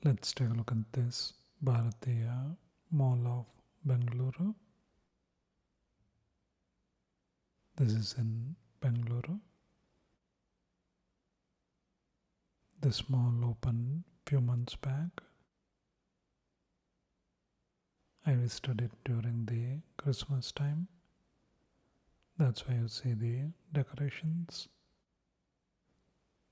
Let's take a look at this Bhartiya Mall of Bengaluru. This is in Bengaluru. This mall opened few months back. I visited it during the Christmas time. That's why you see the decorations.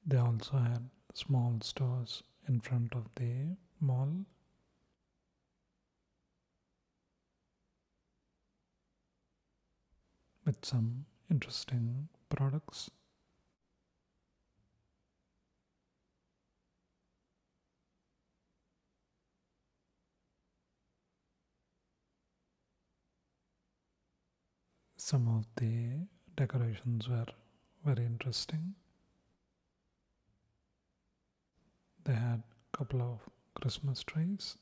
They also had small stores in front of the mall. With some interesting products. Some of the decorations were very interesting. They had a couple of Christmas trees.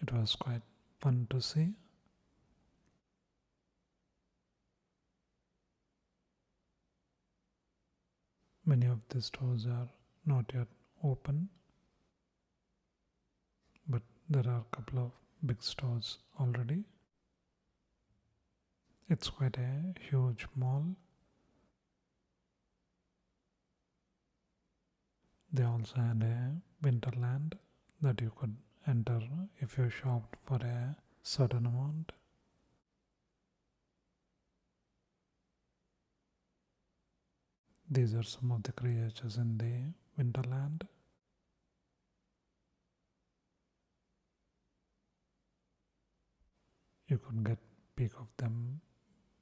It was quite fun to see. Many of the stores are not yet open, but there are a couple of big stores already. It's quite a huge mall. They also had a Winterland that you could enter if you shopped for a certain amount. These are some of the creatures in the Winterland. You could get peek of them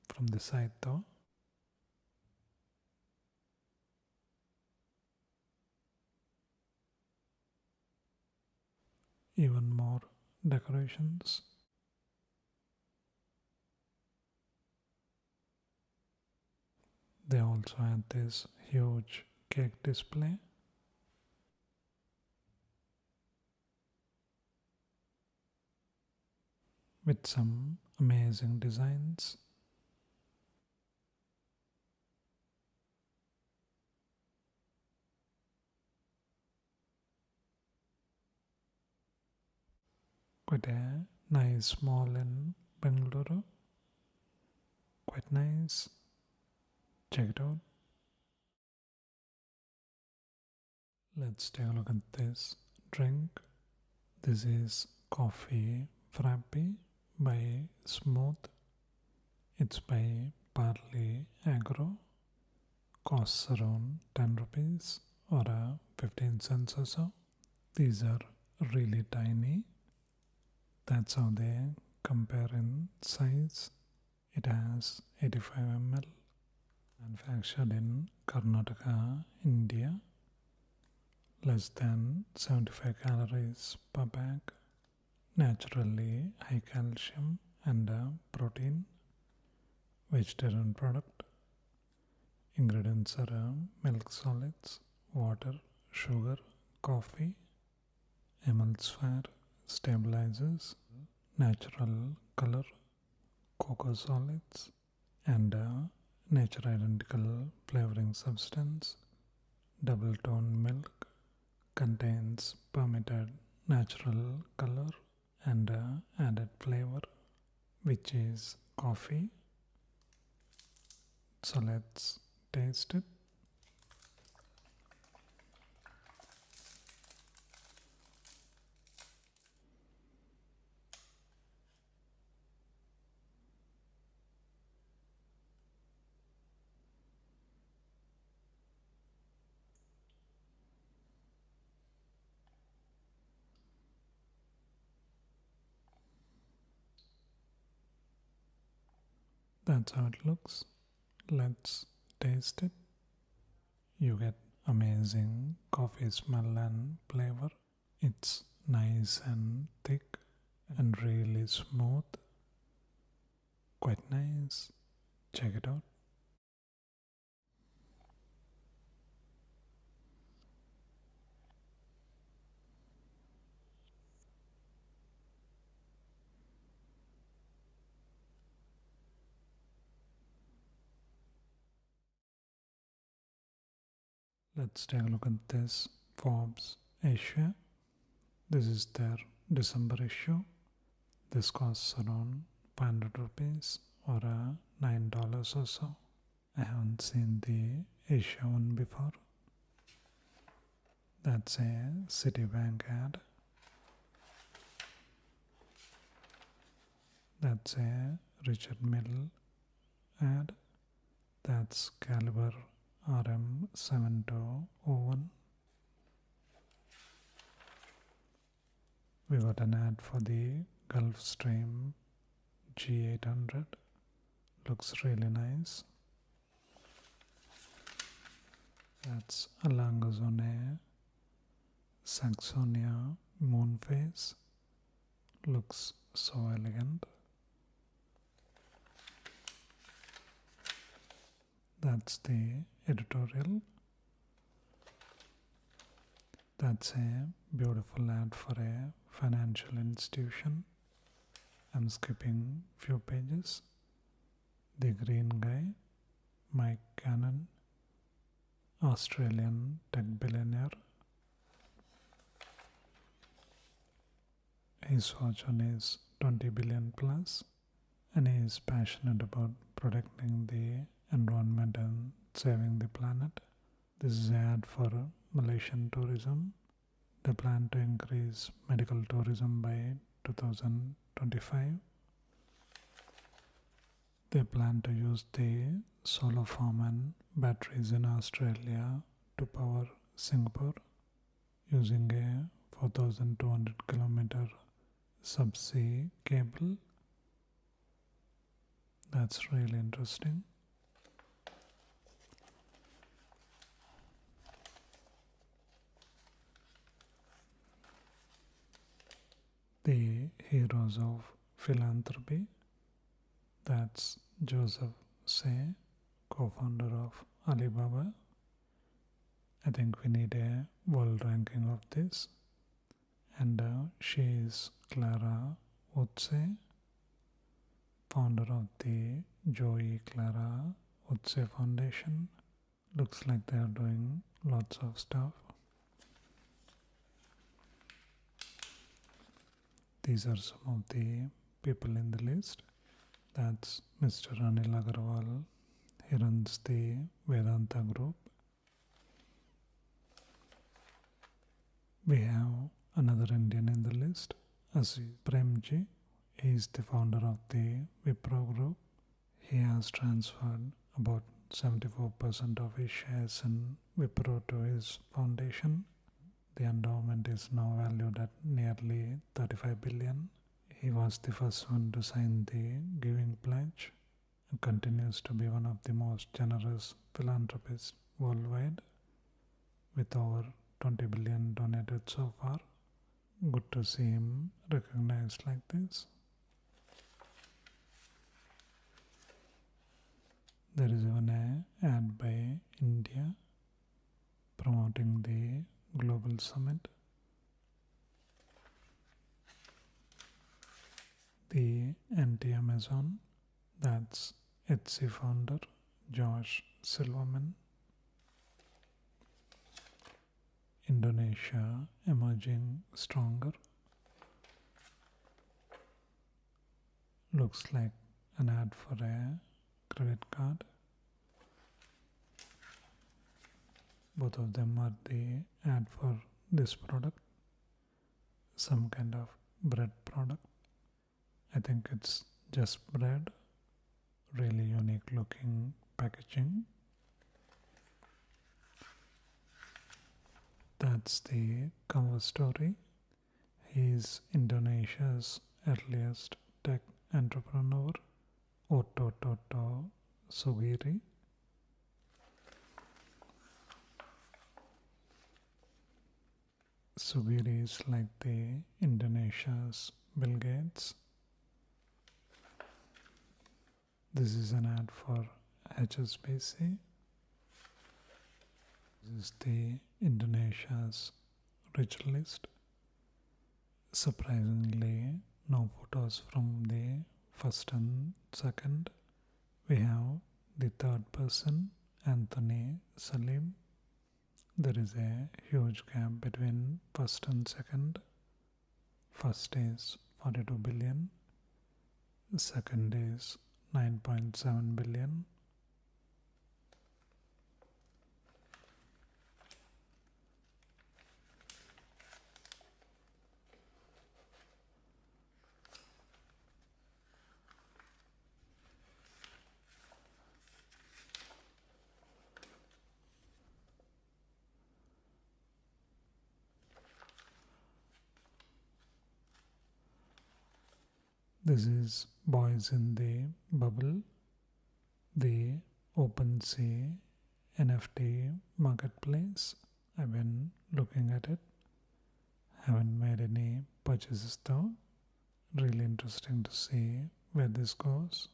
from the side though. Even more decorations. They also had this huge cake display. With some amazing designs. Quite a nice mall in Bengaluru. Quite nice. Check it out. Let's take a look at this drink. This is coffee Frappe by Smoodh. It's by Parley Agro. Costs around 10 rupees or 15 cents or so. These are really tiny. That's how they compare in size. It has 85 ml. Manufactured in Karnataka, India. Less than 75 calories per bag. Naturally high calcium and protein. Vegetarian product. Ingredients are milk solids, water, sugar, coffee, emulsifier, stabilizers, natural color, cocoa solids, and nature identical flavoring substance. Double tone milk contains permitted natural color and added flavor, which is coffee. So let's taste it. That's how it looks. Let's taste it. You get amazing coffee smell and flavor. It's nice and thick and really smooth. Quite nice. Check it out. Let's take a look at this Forbes Asia. This is their December issue. This costs around 500 rupees or $9 or so. I haven't seen the Asia one before. That's a Citibank ad. That's a Richard Mill ad. That's Caliber RM7201. We got an ad for the Gulfstream G800. Looks really nice. That's a Langazone Saxonia Moonface. Looks so elegant. That's the editorial. That's a beautiful ad for a financial institution. I'm skipping few pages. The green guy, Mike Cannon, Australian tech billionaire. His fortune is 20 billion plus, and he is passionate about protecting the environment and saving the planet. This is an ad for Malaysian tourism. They plan to increase medical tourism by 2025. They plan to use the solar farm and batteries in Australia to power Singapore using a 4,200 kilometer subsea cable. That's really interesting. The heroes of philanthropy. That's Joseph Say, co-founder of Alibaba. I think we need a world ranking of this. And she is Clara Utse, founder of the Joey Clara Utse Foundation. Looks like they are doing lots of stuff. These are some of the people in the list. That's Mr. Anil Agarwal. He runs the Vedanta Group. We have another Indian in the list, Asif Premji. He is the founder of the Wipro Group. He has transferred about 74% of his shares in Wipro to his foundation. The endowment is now valued at nearly 35 billion. He was the first one to sign the Giving Pledge and continues to be one of the most generous philanthropists worldwide, with over 20 billion donated so far. Good to see him recognized like this. There is even an ad by India promoting the Global Summit. The anti-Amazon, that's Etsy founder Josh Silverman. Indonesia emerging stronger. Looks like an ad for a credit card. Both of them are the ad for this product. Some kind of bread product. I think it's just bread. Really unique looking packaging. That's the cover story. He is Indonesia's earliest tech entrepreneur, Oto Sugiri. Sugiri is like the Indonesia's Bill Gates. This is an ad for HSBC. This is the Indonesia's rich list. Surprisingly, no photos from the first and second. We have the third person, Anthony Salim. there is a huge gap between first and second. First is 42 billion, second is 9.7 billion. This is Boys in the Bubble, the OpenSea NFT marketplace. I've been looking at it. Haven't made any purchases though. Really interesting to see where this goes.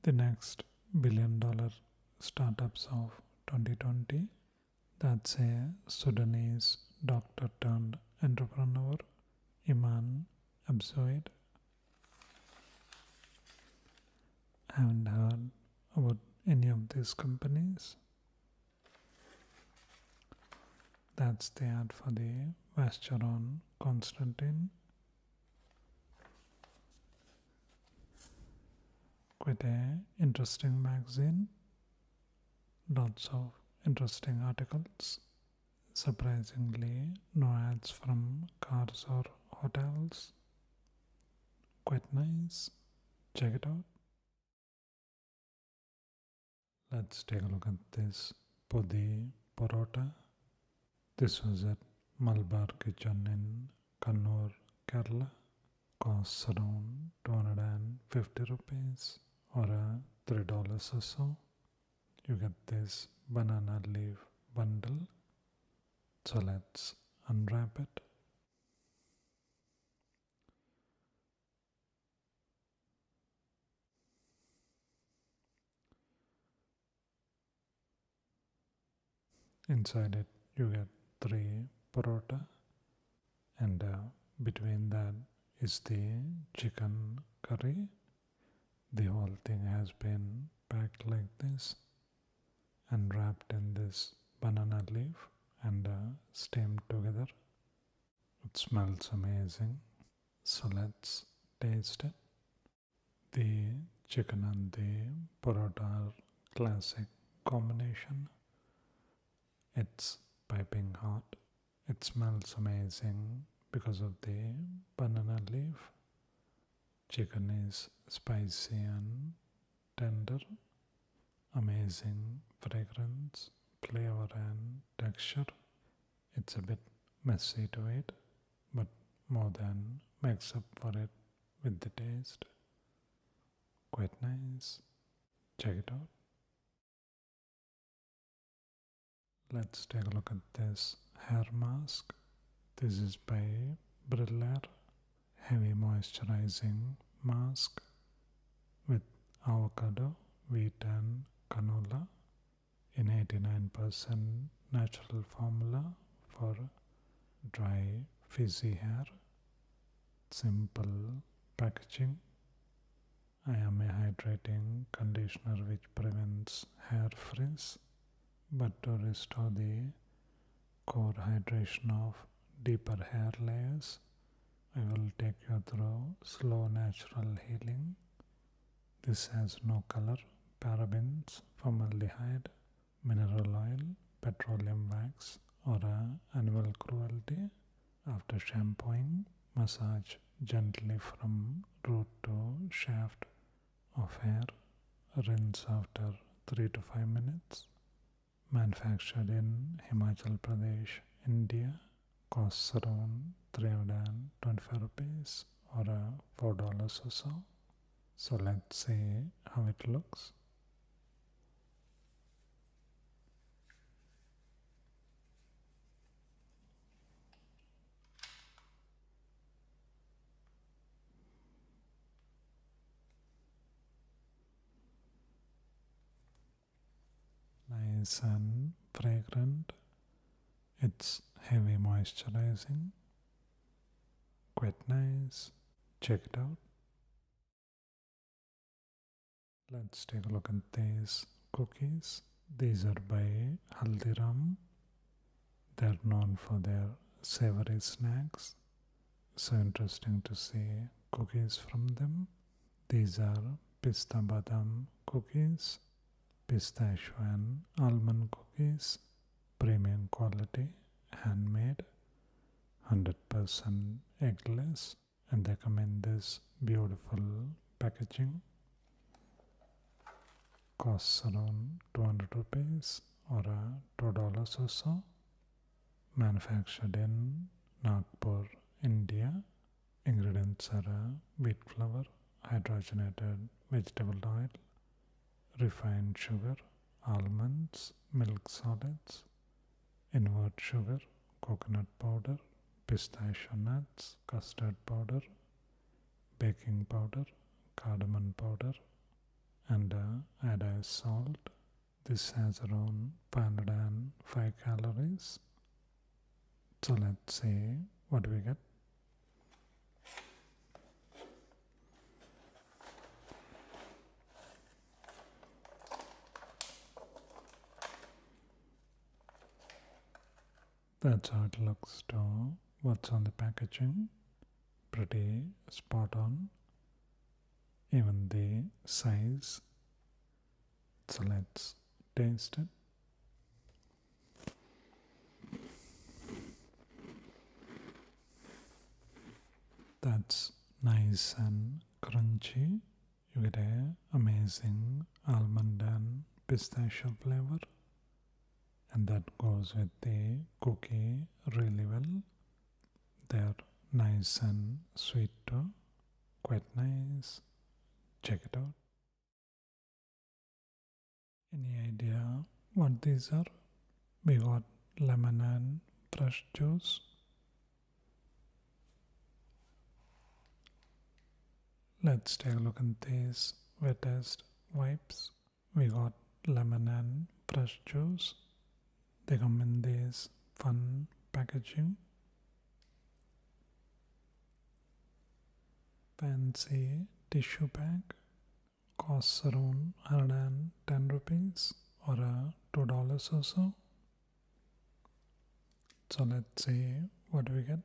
The next billion-dollar startups of 2020. That's a Sudanese doctor turned entrepreneur, Iman Abzoid. Haven't heard about any of these companies. That's the ad for the Vacheron Constantine. Quite a interesting magazine. Lots of interesting articles. Surprisingly, no ads from cars or hotels. Quite nice. Check it out. Let's take a look at this Podi Parotta. This was at Malabar Kitchen in Kannur, Kerala. Costs around 250 rupees or $3 or so. You get this banana leaf bundle. So let's unwrap it. Inside it you get 3 parotta, and between that is the chicken curry. The whole thing has been packed like this and wrapped in this banana leaf and steamed together. It smells amazing. So let's taste it. The chicken and the parotta are classic combination. It's piping hot. It smells amazing because of the banana leaf. Chicken is spicy and tender. Amazing fragrance, flavor and texture. It's a bit messy to eat, but more than makes up for it with the taste. Quite nice. Check it out. Let's take a look at this hair mask. This is by Briller. Heavy moisturizing mask with avocado, wheat and canola in 89% natural formula for dry, frizzy hair. Simple packaging. I am a hydrating conditioner which prevents hair frizz, but to restore the core hydration of deeper hair layers, I will take you through slow natural healing. This has no color, parabens, formaldehyde, mineral oil, petroleum wax or animal cruelty. After shampooing, massage gently from root to shaft of hair. Rinse after 3 to 5 minutes. Manufactured in Himachal Pradesh, India. Costs around 325 rupees or $4 or so. So let's see how it looks. Nice and fragrant. It's heavy moisturizing. quite nice. Check it out. Let's take a look at these cookies. These are by Haldiram. They're known for their savory snacks. So interesting to see cookies from them. These are Pista Badam cookies, pistachio and almond cookies, premium quality, handmade, 100% eggless, and they come in this beautiful packaging. Costs around 200 rupees or $2 or so. Manufactured in Nagpur, India. Ingredients are wheat flour, hydrogenated vegetable oil, refined sugar, almonds, milk solids, invert sugar, coconut powder, pistachio nuts, custard powder, baking powder, cardamom powder, and iodized salt. This has around 505 calories. So let's see what we get. That's how it looks to what's on the packaging. Pretty spot on. Even the size. So let's taste it. That's nice and crunchy. You get a amazing almond and pistachio flavor, and that goes with the cookie really well. They're nice and sweet too. Quite nice. Check it out. Any idea what these are? We got lemon and fresh juice. Let's take a look at these wettest wipes. We got lemon and fresh juice. They come in this fun packaging. Fancy tissue bag. Costs around 110 rupees or $2 or so. So let's see what we get.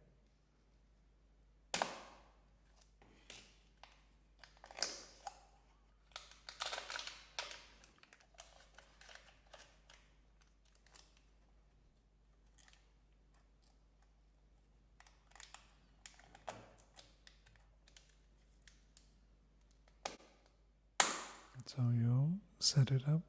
That's how you set it up.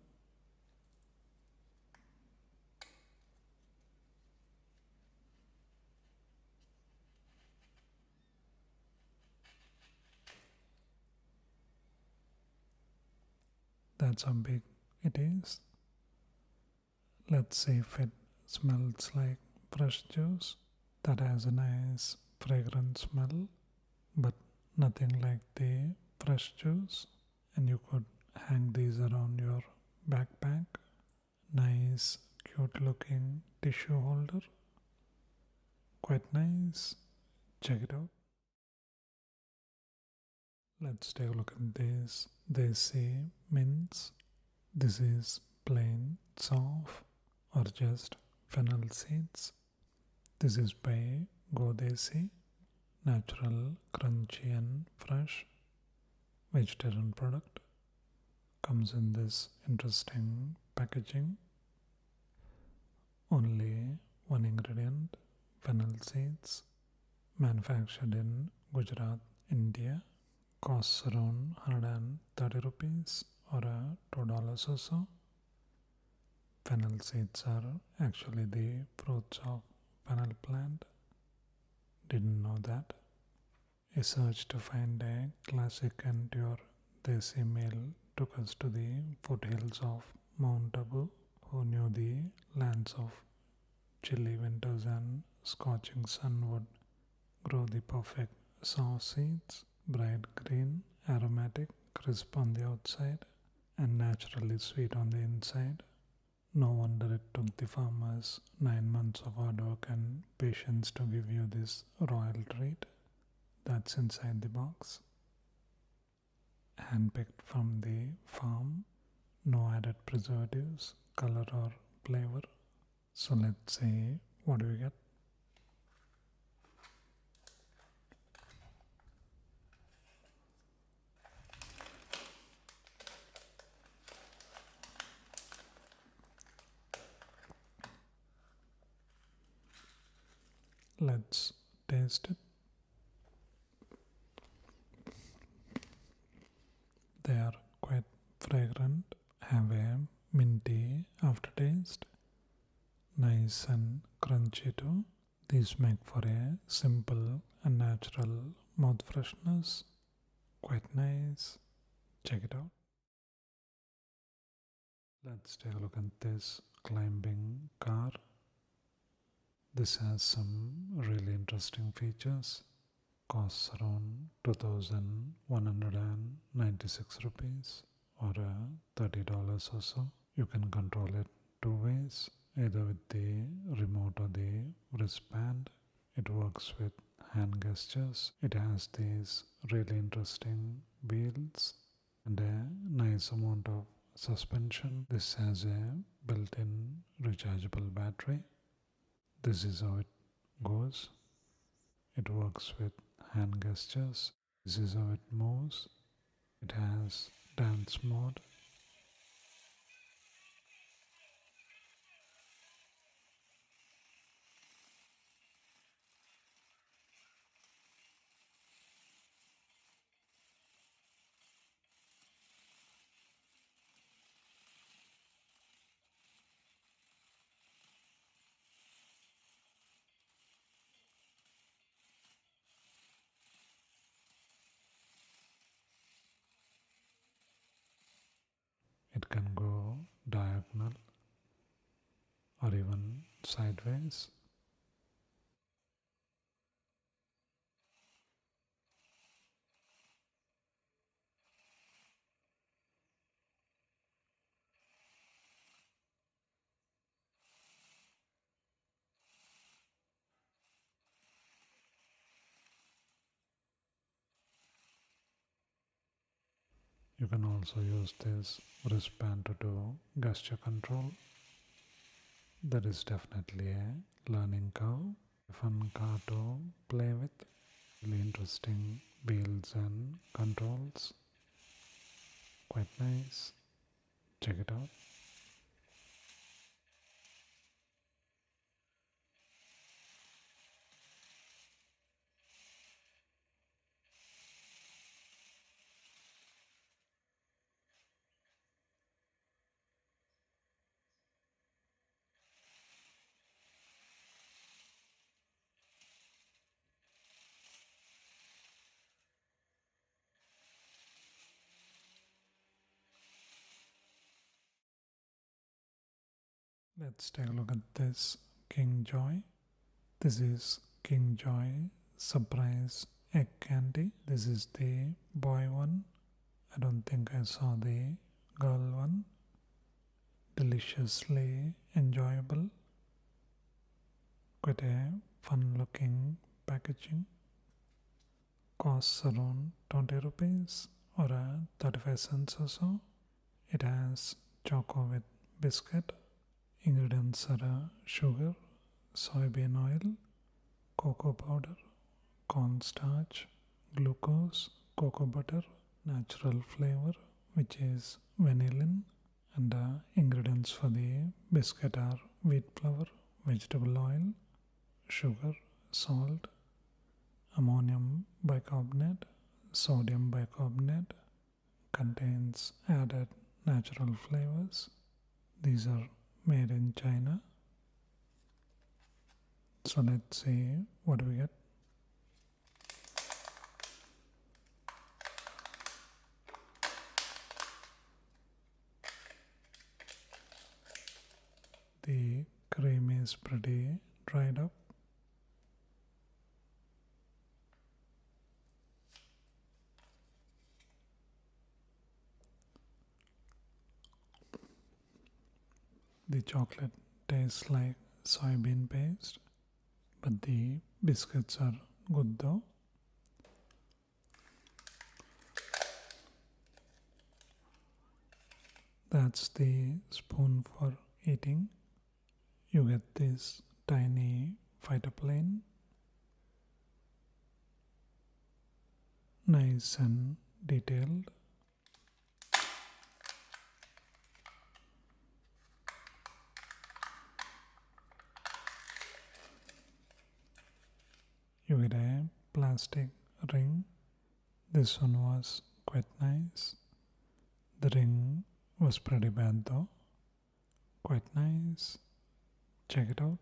That's how big it is. Let's see if it smells like fresh juice. That has a nice fragrant smell, but nothing like the fresh juice. And you could hang these around your backpack. Nice, cute looking tissue holder. Quite nice. Check it out. Let's take a look at this Desi Mints. This is plain Saunf or just fennel seeds. This is by Go Desi. Natural, crunchy and fresh vegetarian product. Comes in this interesting packaging. Only one ingredient, fennel seeds. Manufactured in Gujarat, India. Costs around 130 rupees or $2 or so. Fennel seeds are actually the fruits of fennel plant. Didn't know that. A search to find a classic and pure Desi meal took us to the foothills of Mount Abu. Who knew the lands of chilly winters and scorching sun would grow the perfect saw seeds, bright green, aromatic, crisp on the outside, and naturally sweet on the inside. No wonder it took the farmers 9 months of hard work and patience to give you this royal treat. that's inside the box. Handpicked from the farm, no added preservatives, color or flavor. So let's see what do we get. Let's taste it. They are quite fragrant, have a minty aftertaste, nice and crunchy too. These make for a simple and natural mouth freshness. Quite nice. Check it out. Let's take a look at this climbing car. This has some really interesting features. Costs around 2,196 rupees or $30 or so. You can control it two ways, either with the remote or the wristband. It works with hand gestures. It has these really interesting wheels and a nice amount of suspension. This has a built-in rechargeable battery. This is how it goes. It works with hand gestures. This is how it moves. It has dance mode. It can go diagonal or even sideways. You can also use this wristband to do gesture control. There is definitely a learning curve. A fun car to play with. Really interesting wheels and controls. Quite nice. Check it out. Let's take a look at this King Joy. This is King Joy Surprise Egg Candy. This is the boy one. I don't think I saw the girl one. Deliciously enjoyable. Quite a fun looking packaging. Costs around 20 rupees or 35 cents or so. It has choco with biscuit. Ingredients are sugar, soybean oil, cocoa powder, cornstarch, glucose, cocoa butter, natural flavor which is vanillin, and ingredients for the biscuit are wheat flour, vegetable oil, sugar, salt, ammonium bicarbonate, sodium bicarbonate, contains added natural flavors. These are made in China. So let's see what we get. The cream is pretty dried up. The chocolate tastes like soybean paste, but the biscuits are good though. That's the spoon for eating. You get this tiny phytoplane, nice and detailed. You get a plastic ring. This one was quite nice. The ring was pretty bad though. Quite nice. Check it out.